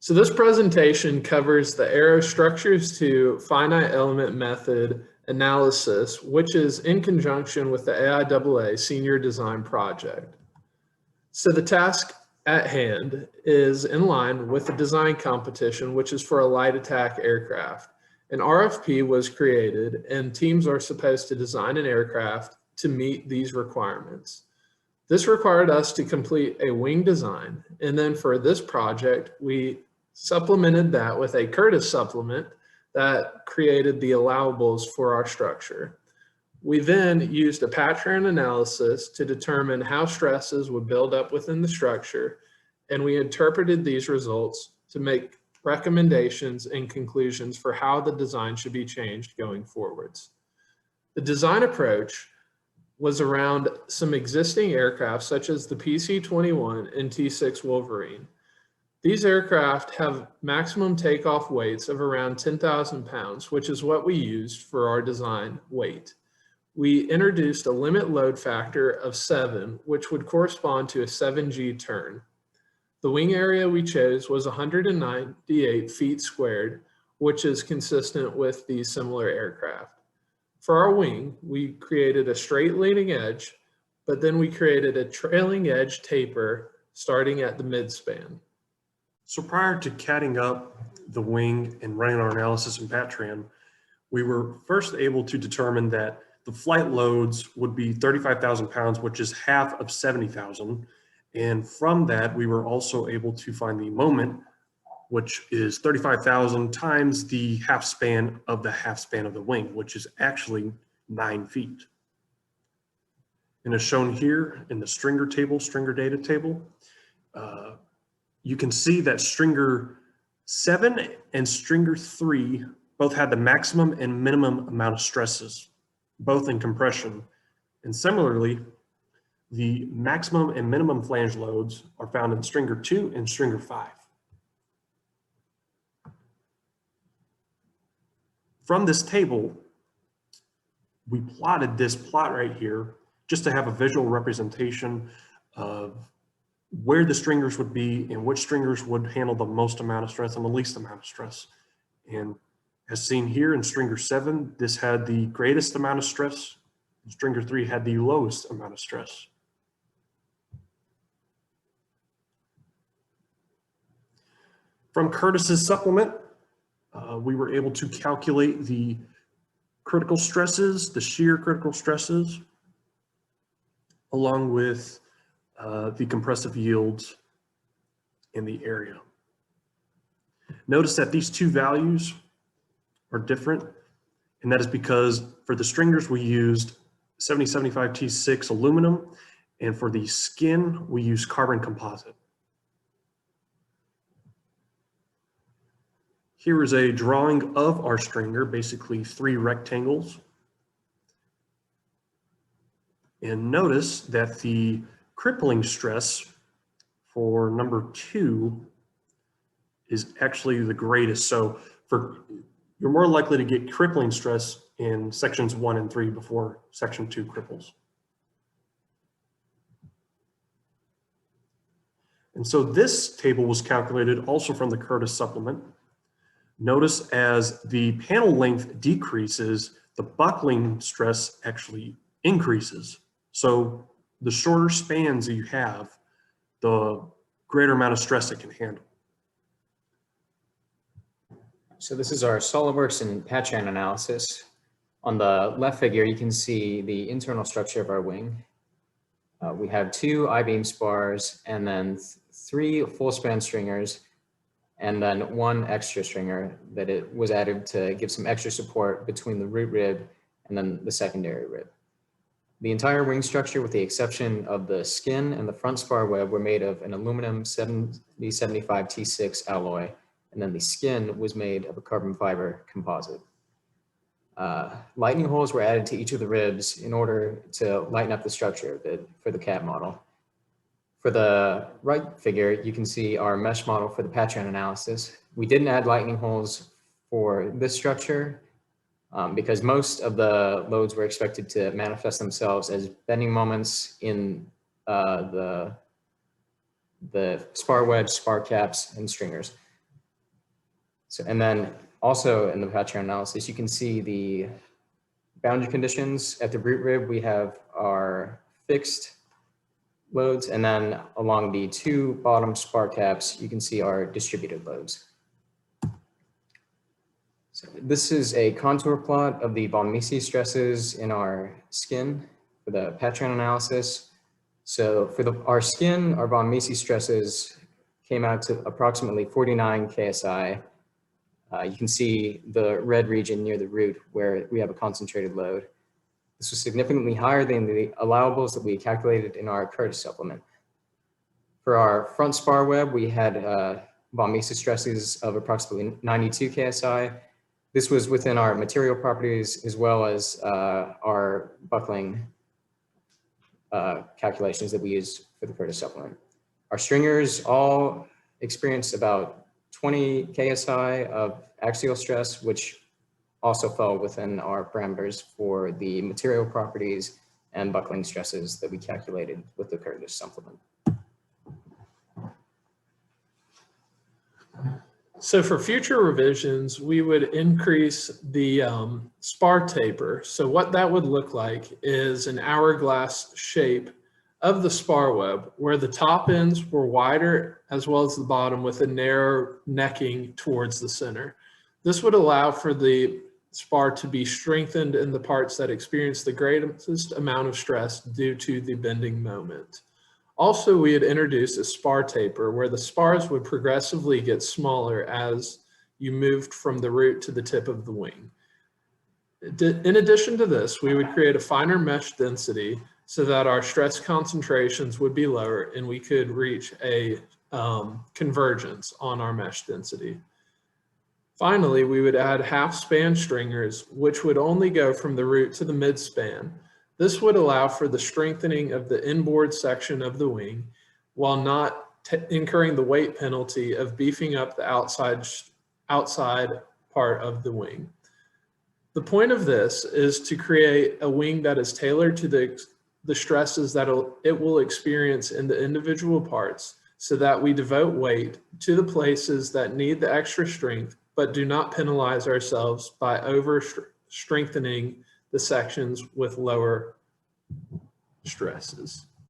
So this presentation covers the AERO structures to finite element method analysis, which is in conjunction with the AIAA Senior Design Project. So the task at hand is in line with the design competition, which is for a light attack aircraft. An RFP was created and teams are supposed to design an aircraft to meet these requirements. This required us to complete a wing design. And then for this project, we supplemented that with a Curtis supplement that created the allowables for our structure. We then used a pattern analysis to determine how stresses would build up within the structure, and we interpreted these results to make recommendations and conclusions for how the design should be changed going forwards. The design approach was around some existing aircraft such as the PC-21 and T-6 Wolverine. These aircraft have maximum takeoff weights of around 10,000 pounds, which is what we used for our design weight. We introduced a limit load factor of 7, which would correspond to a 7G turn. The wing area we chose was 198 feet squared, which is consistent with these similar aircraft. For our wing, we created a straight leading edge, but then we created a trailing edge taper starting at the midspan. So prior to catting up the wing and running our analysis in PatTran, we were first able to determine that the flight loads would be 35,000 pounds, which is half of 70,000. And from that, we were also able to find the moment, which is 35,000 times the half span of the wing, which is actually 9 feet. And as shown here in the stringer data table, you can see that stringer 7 and stringer 3 both had the maximum and minimum amount of stresses, both in compression. And similarly, the maximum and minimum flange loads are found in stringer 2 and stringer 5. From this table, we plotted this plot right here just to have a visual representation of where the stringers would be and which stringers would handle the most amount of stress and the least amount of stress. And as seen here in stringer 7, this had the greatest amount of stress. Stringer 3 had the lowest amount of stress. From Curtis's supplement, we were able to calculate the critical stresses, the shear critical stresses, along with the compressive yields in the area. Notice that these two values are different, and that is because for the stringers we used 7075 T6 aluminum, and for the skin we used carbon composite. Here is a drawing of our stringer, basically 3 rectangles. And notice that the crippling stress for number 2 is actually the greatest. So you're more likely to get crippling stress in sections 1 and 3 before section 2 cripples. And so this table was calculated also from the Curtis supplement. Notice as the panel length decreases, the buckling stress actually increases. So the shorter spans that you have, the greater amount of stress it can handle. So this is our SolidWorks and PatTran analysis. On the left figure, you can see the internal structure of our wing. We have 2 I-beam spars and then 3 full span stringers, and then 1 extra stringer that it was added to give some extra support between the root rib and then the secondary rib. The entire wing structure, with the exception of the skin and the front spar web, were made of an aluminum 7075 T6 alloy, and then the skin was made of a carbon fiber composite. Lightning holes were added to each of the ribs in order to lighten up the structure a bit for the CAD model. For the right figure, you can see our mesh model for the PatTran analysis. We didn't add lightning holes for this structure because most of the loads were expected to manifest themselves as bending moments in the spar webs, spar caps, and stringers. So, and then also in the Patran analysis, you can see the boundary conditions. At the root rib, we have our fixed loads, and then along the two bottom spar caps, you can see our distributed loads. So this is a contour plot of the von Mises stresses in our skin for the Patran analysis. So for our skin, our von Mises stresses came out to approximately 49 KSI. You can see the red region near the root where we have a concentrated load. This was significantly higher than the allowables that we calculated in our Curtis supplement. For our front spar web, we had von Mises stresses of approximately 92 KSI. This was within our material properties as well as our buckling calculations that we used for the Curtis supplement. Our stringers all experienced about 20 KSI of axial stress, which also fell within our parameters for the material properties and buckling stresses that we calculated with the Curtis supplement. So for future revisions, we would increase the spar taper. So what that would look like is an hourglass shape of the spar web where the top ends were wider as well as the bottom with a narrow necking towards the center. This would allow for the spar to be strengthened in the parts that experience the greatest amount of stress due to the bending moment. Also, we had introduced a spar taper where the spars would progressively get smaller as you moved from the root to the tip of the wing. In addition to this, we would create a finer mesh density so that our stress concentrations would be lower and we could reach a convergence on our mesh density. Finally, we would add half span stringers, which would only go from the root to the mid span. This would allow for the strengthening of the inboard section of the wing while not incurring the weight penalty of beefing up the outside part of the wing. The point of this is to create a wing that is tailored to the stresses that it will experience in the individual parts so that we devote weight to the places that need the extra strength, but do not penalize ourselves by over strengthening the sections with lower stresses.